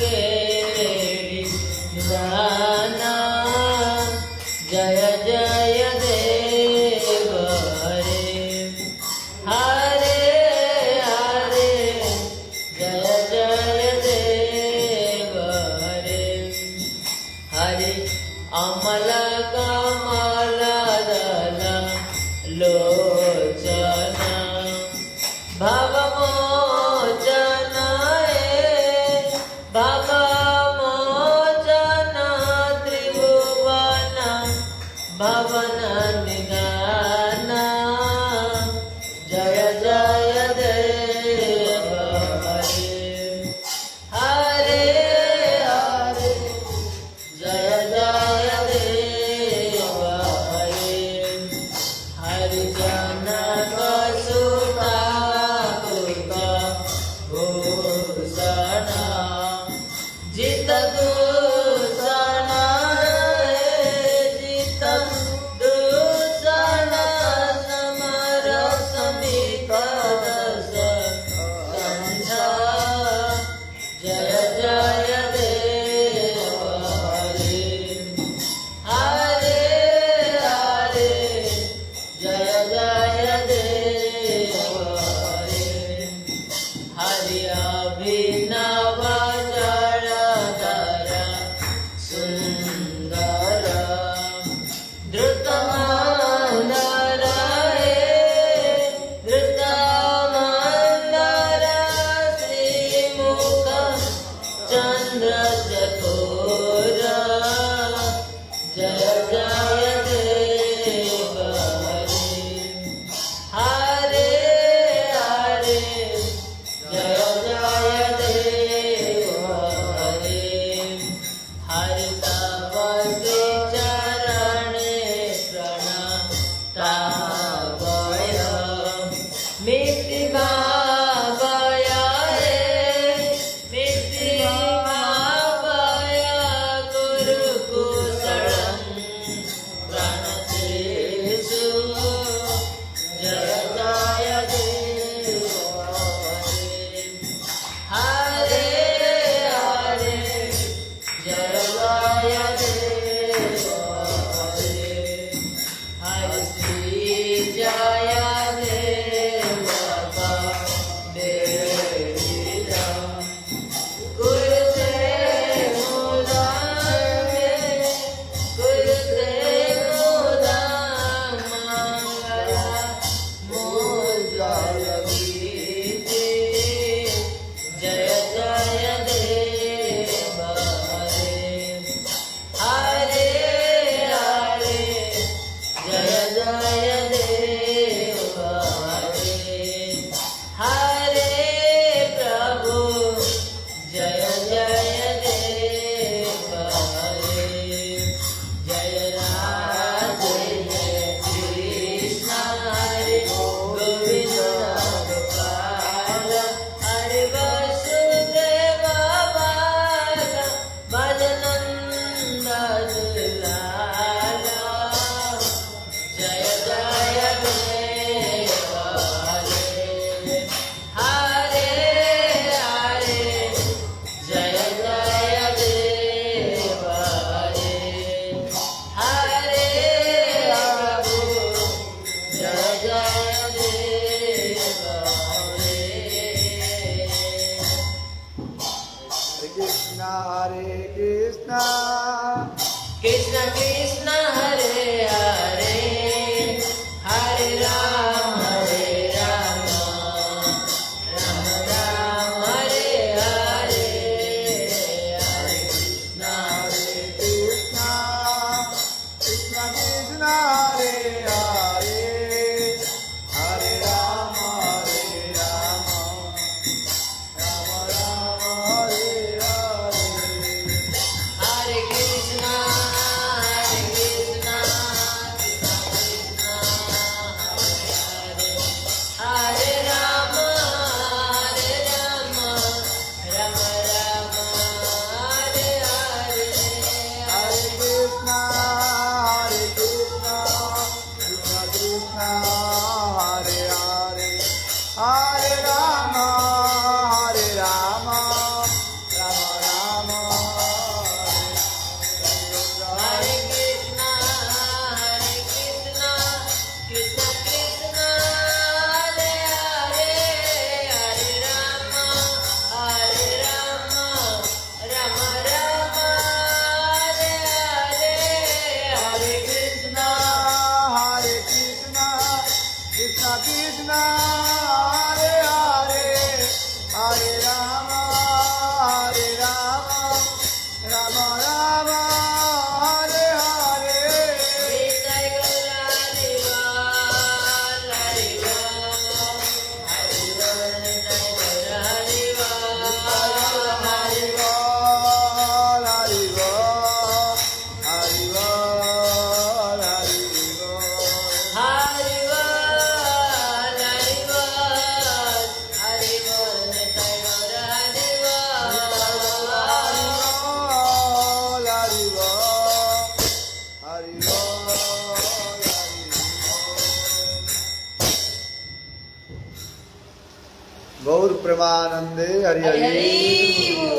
गेडी निदाना जय जय देव हरे हरे हरे जय जय देव हरे हरे अमल कमल दल लोचना भवमोचन भवमोचन त्रिभुवन भवन निदान जय जय देव हरे हरे हरे जय जय देव हरे हरि जनक सुता कृत भूषण जित दूषण जित दूषण समर समित दस कंठ जय जय देव हरे हरे हरे जय जय देव हरे हरि अभिनव जलधर सुंदर द्रुतमंदर द्रुतमंदर श्रीमुख चंद्र चकोर जय जय देव हरे हरे जय जय देव हरे हरि तव श्री चरणे प्रणतावय मिति भावय मिति भावय गुरुकुशलं प्रणतेषु जय जय देव हरे हरे जय जय देव हरे हरि श्री जय देव बेदिरं कुरुते मुदं मंगल मोज्ज्वल कीर्ति जय जय देव हरे हरे हरे जय जय देव हरे हरे प्रभु जय जय देव हरे जय राधे जय कृष्ण हरे गोविंद गोपाल हरे वसुदेव बाल भजनंद दुलाल जय जय देव हरे हरे हरे जय जय देव हरे हरे प्रभु जय जय देव हरे Hare Krishna Krishna Krishna Hare Hare Hare Ram Ram Ram Hare Hare Hare Krishna Krishna Krishna Krishna Hare Hare Hare Rama Rama Rama Hare Hare हरे कृष्ण कृष्ण हरे हरे हरे राम राम राम हरे हरे जय गौरारी वाल हरि बोल हरि बोल जय गौरारी वाल हरि बोल हरि बोल हरि बोल हरि बोल हरि बोल हरि बोल हरि बोल जय गौरारी गौर प्रेमानंदे हरि हरि हरि हरि बोल।